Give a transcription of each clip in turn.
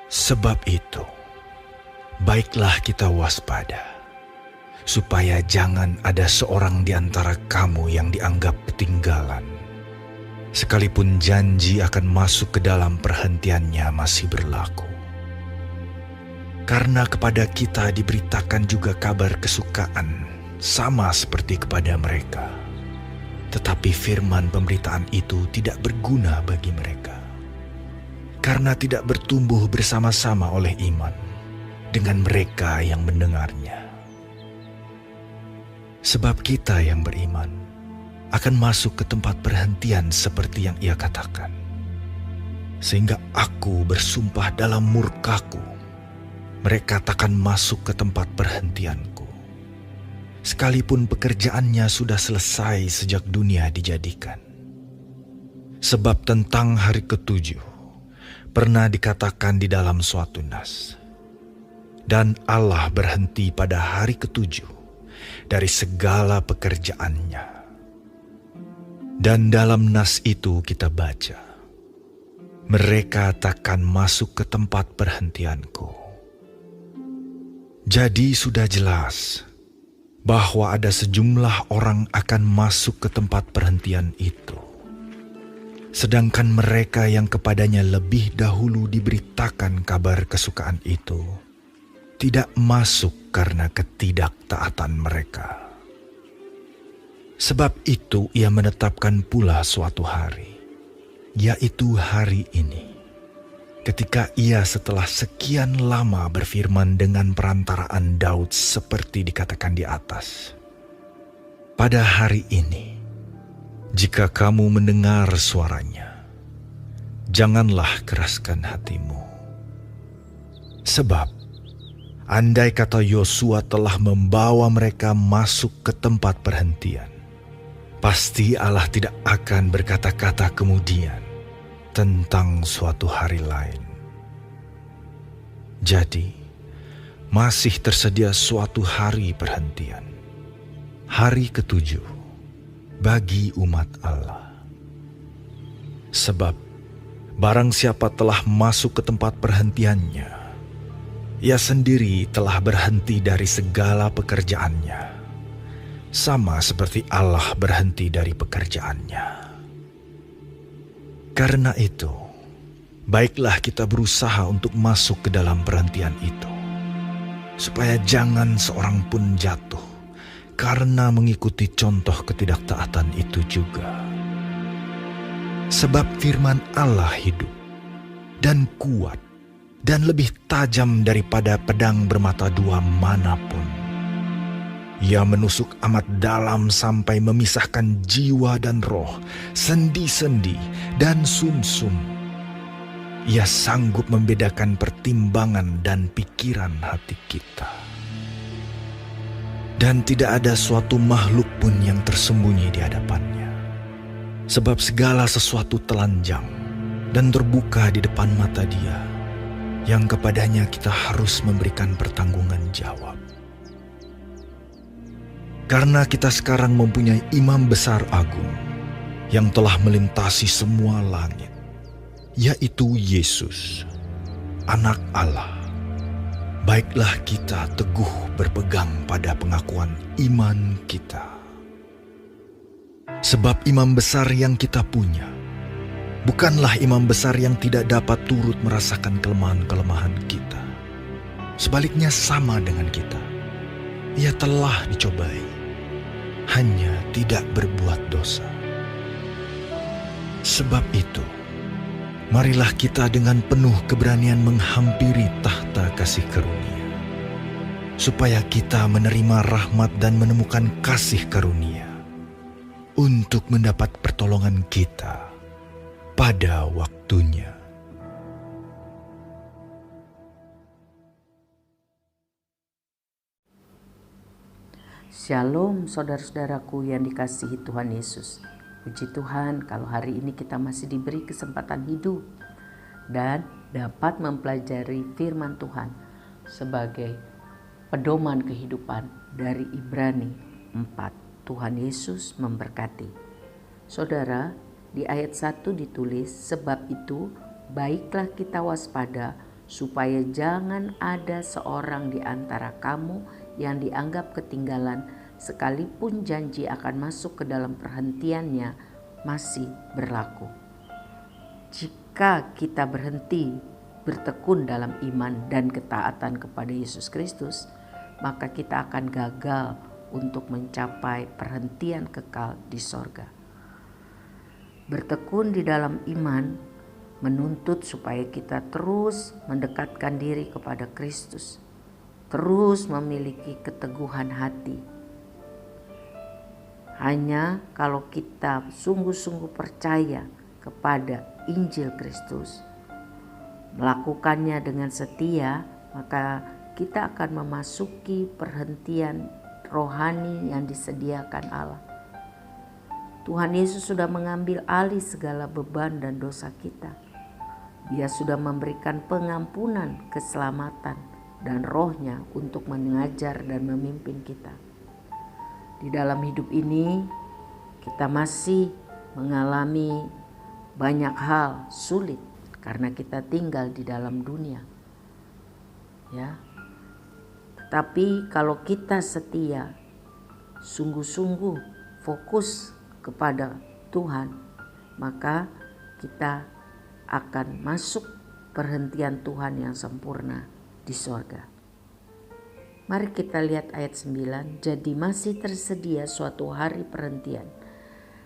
Sebab itu, baiklah kita waspada, supaya jangan ada seorang di antara kamu yang dianggap ketinggalan, sekalipun janji akan masuk ke dalam perhentiannya masih berlaku. Karena kepada kita diberitakan juga kabar kesukaan, sama seperti kepada mereka. Tetapi firman pemberitaan itu tidak berguna bagi mereka, karena tidak bertumbuh bersama-sama oleh iman dengan mereka yang mendengarnya. Sebab kita yang beriman akan masuk ke tempat perhentian seperti yang ia katakan. Sehingga aku bersumpah dalam murkaku, mereka takkan masuk ke tempat perhentianku, sekalipun pekerjaannya sudah selesai sejak dunia dijadikan. Sebab tentang hari ketujuh pernah dikatakan di dalam suatu nas, dan Allah berhenti pada hari ketujuh dari segala pekerjaannya. Dan dalam nas itu kita baca, mereka takkan masuk ke tempat perhentianku. Jadi sudah jelas bahwa ada sejumlah orang akan masuk ke tempat perhentian itu, sedangkan mereka yang kepadanya lebih dahulu diberitakan kabar kesukaan itu tidak masuk karena ketidaktaatan mereka. Sebab itu ia menetapkan pula suatu hari, yaitu hari ini, ketika ia setelah sekian lama berfirman dengan perantaraan Daud seperti dikatakan di atas. Pada hari ini, jika kamu mendengar suaranya, janganlah keraskan hatimu. Sebab, andai kata Yosua telah membawa mereka masuk ke tempat perhentian, pasti Allah tidak akan berkata-kata kemudian tentang suatu hari lain. Jadi, masih tersedia suatu hari perhentian, hari ketujuh bagi umat Allah. Sebab, barang siapa telah masuk ke tempat perhentiannya, ia sendiri telah berhenti dari segala pekerjaannya, sama seperti Allah berhenti dari pekerjaannya. Karena itu, baiklah kita berusaha untuk masuk ke dalam perhentian itu, supaya jangan seorang pun jatuh karena mengikuti contoh ketidaktaatan itu juga. Sebab firman Allah hidup dan kuat dan lebih tajam daripada pedang bermata dua manapun. Ia menusuk amat dalam sampai memisahkan jiwa dan roh, sendi-sendi dan sumsum. Ia sanggup membedakan pertimbangan dan pikiran hati kita. Dan tidak ada suatu makhluk pun yang tersembunyi di hadapannya. Sebab segala sesuatu telanjang dan terbuka di depan mata Dia, yang kepadanya kita harus memberikan pertanggungan jawab. Karena kita sekarang mempunyai imam besar agung yang telah melintasi semua langit, yaitu Yesus, Anak Allah. Baiklah kita teguh berpegang pada pengakuan iman kita. Sebab imam besar yang kita punya bukanlah imam besar yang tidak dapat turut merasakan kelemahan-kelemahan kita. Sebaliknya sama dengan kita. Ia telah dicobai, hanya tidak berbuat dosa. Sebab itu, marilah kita dengan penuh keberanian menghampiri tahta kasih karunia, supaya kita menerima rahmat dan menemukan kasih karunia untuk mendapat pertolongan kita pada waktunya. Shalom saudara-saudaraku yang dikasihi Tuhan Yesus. Puji Tuhan kalau hari ini kita masih diberi kesempatan hidup dan dapat mempelajari firman Tuhan sebagai pedoman kehidupan dari Ibrani 4. Tuhan Yesus memberkati. Saudara, di ayat 1 ditulis, sebab itu baiklah kita waspada supaya jangan ada seorang di antara kamu yang dianggap ketinggalan, sekalipun janji akan masuk ke dalam perhentiannya masih berlaku. Jika kita berhenti bertekun dalam iman dan ketaatan kepada Yesus Kristus, maka kita akan gagal untuk mencapai perhentian kekal di sorga. Bertekun di dalam iman menuntut supaya kita terus mendekatkan diri kepada Kristus, terus memiliki keteguhan hati. Hanya kalau kita sungguh-sungguh percaya kepada Injil Kristus, melakukannya dengan setia, maka kita akan memasuki perhentian rohani yang disediakan Allah. Tuhan Yesus sudah mengambil alih segala beban dan dosa kita. Dia sudah memberikan pengampunan, keselamatan, dan rohnya untuk mengajar dan memimpin kita. Di dalam hidup ini, kita masih mengalami banyak hal sulit karena kita tinggal di dalam dunia. Ya. Tetapi kalau kita setia, sungguh-sungguh fokus kepada Tuhan, maka kita akan masuk perhentian Tuhan yang sempurna di sorga. Mari kita lihat ayat 9. Jadi masih tersedia suatu hari perhentian,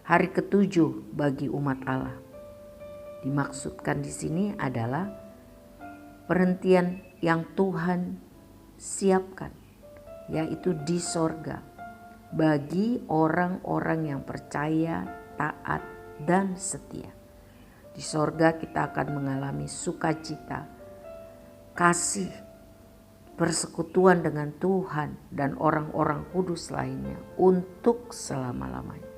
hari ketujuh bagi umat Allah. Dimaksudkan di sini adalah perhentian yang Tuhan siapkan, yaitu di sorga, bagi orang-orang yang percaya, taat, dan setia. Di sorga kita akan mengalami sukacita, kasih, persekutuan dengan Tuhan dan orang-orang kudus lainnya untuk selama-lamanya.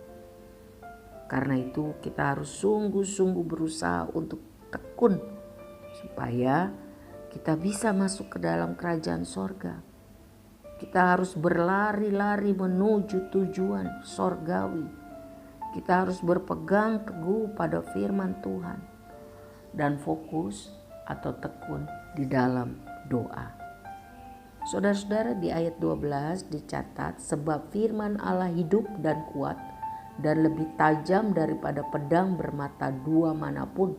Karena itu kita harus sungguh-sungguh berusaha untuk tekun supaya kita bisa masuk ke dalam kerajaan sorga. Kita harus berlari-lari menuju tujuan sorgawi. Kita harus berpegang teguh pada firman Tuhan dan fokus atau tekun di dalam doa. Saudara-saudara, di ayat 12 dicatat, sebab firman Allah hidup dan kuat dan lebih tajam daripada pedang bermata dua manapun.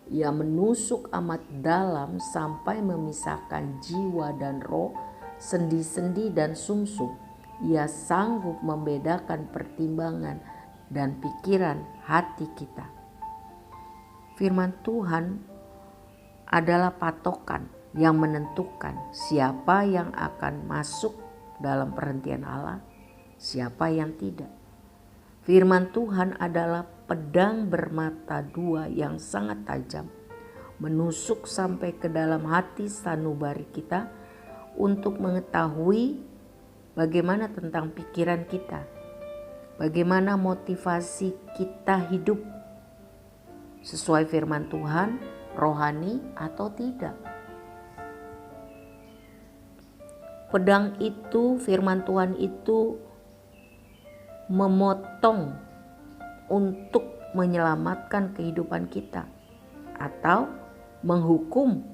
Ia menusuk amat dalam sampai memisahkan jiwa dan roh, sendi-sendi dan sumsum. Ia sanggup membedakan pertimbangan dan pikiran hati kita. Firman Tuhan adalah patokan yang menentukan siapa yang akan masuk dalam perhentian Allah, siapa yang tidak. Firman Tuhan adalah pedang bermata dua yang sangat tajam, menusuk sampai ke dalam hati sanubari kita untuk mengetahui bagaimana tentang pikiran kita, bagaimana motivasi kita hidup sesuai firman Tuhan, rohani atau tidak. Pedang itu, firman Tuhan itu memotong untuk menyelamatkan kehidupan kita atau menghukum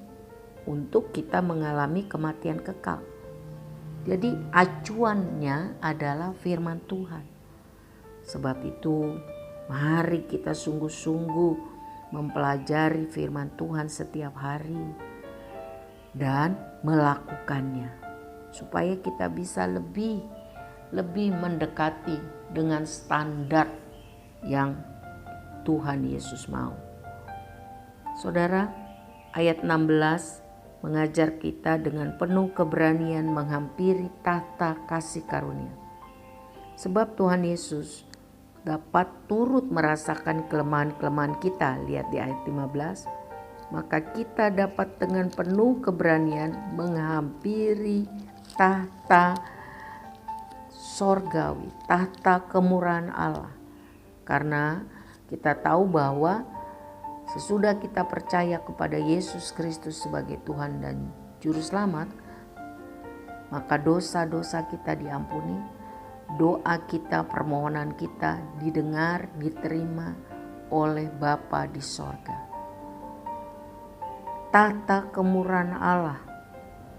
untuk kita mengalami kematian kekal. Jadi acuannya adalah firman Tuhan. Sebab itu mari kita sungguh-sungguh mempelajari firman Tuhan setiap hari dan melakukannya, supaya kita bisa lebih mendekati dengan standar yang Tuhan Yesus mau. Saudara, ayat 16 mengajar kita dengan penuh keberanian menghampiri tahta kasih karunia. Sebab Tuhan Yesus dapat turut merasakan kelemahan-kelemahan kita, lihat di ayat 15, maka kita dapat dengan penuh keberanian menghampiri tahta sorgawi, tahta kemurahan Allah. Karena kita tahu bahwa sesudah kita percaya kepada Yesus Kristus sebagai Tuhan dan Juru Selamat, maka dosa-dosa kita diampuni, doa kita, permohonan kita didengar, diterima oleh Bapa di sorga. tahta kemurahan Allah,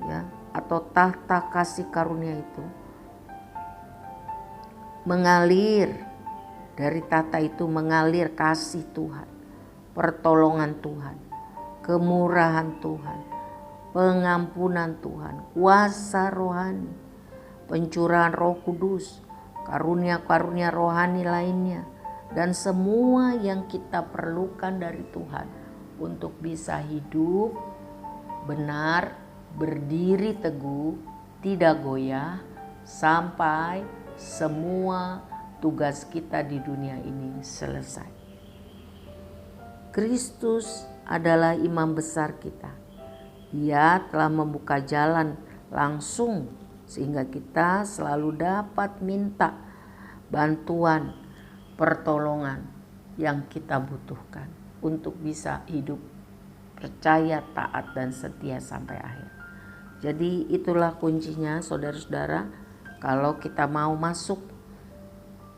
ya, atau tahta kasih karunia itu mengalir. Dari tahta itu mengalir kasih Tuhan, pertolongan Tuhan, kemurahan Tuhan, pengampunan Tuhan, kuasa rohani, pencurahan Roh Kudus, karunia-karunia rohani lainnya, dan semua yang kita perlukan dari Tuhan untuk bisa hidup benar, berdiri teguh, tidak goyah, sampai semua tugas kita di dunia ini selesai. Kristus adalah imam besar kita. Dia telah membuka jalan langsung sehingga kita selalu dapat minta bantuan, pertolongan yang kita butuhkan untuk bisa hidup percaya, taat, dan setia sampai akhir. Jadi itulah kuncinya, saudara-saudara, kalau kita mau masuk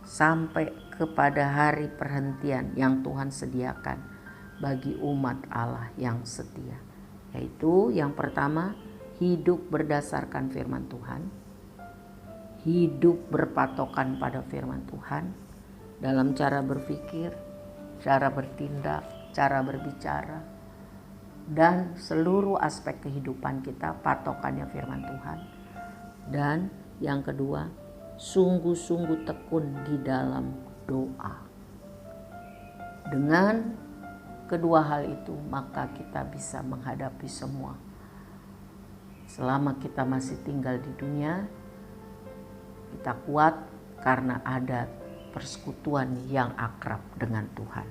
sampai kepada hari perhentian yang Tuhan sediakan bagi umat Allah yang setia. Yaitu yang pertama, hidup berdasarkan firman Tuhan, hidup berpatokan pada firman Tuhan dalam cara berpikir, cara bertindak, cara berbicara, dan seluruh aspek kehidupan kita patokannya firman Tuhan. Dan yang kedua, sungguh-sungguh tekun di dalam doa. Dengan kedua hal itu, maka kita bisa menghadapi semua. Selama kita masih tinggal di dunia, kita kuat karena ada persekutuan yang akrab dengan Tuhan.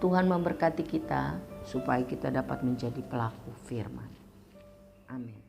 Tuhan memberkati kita supaya kita dapat menjadi pelaku firman. Amin.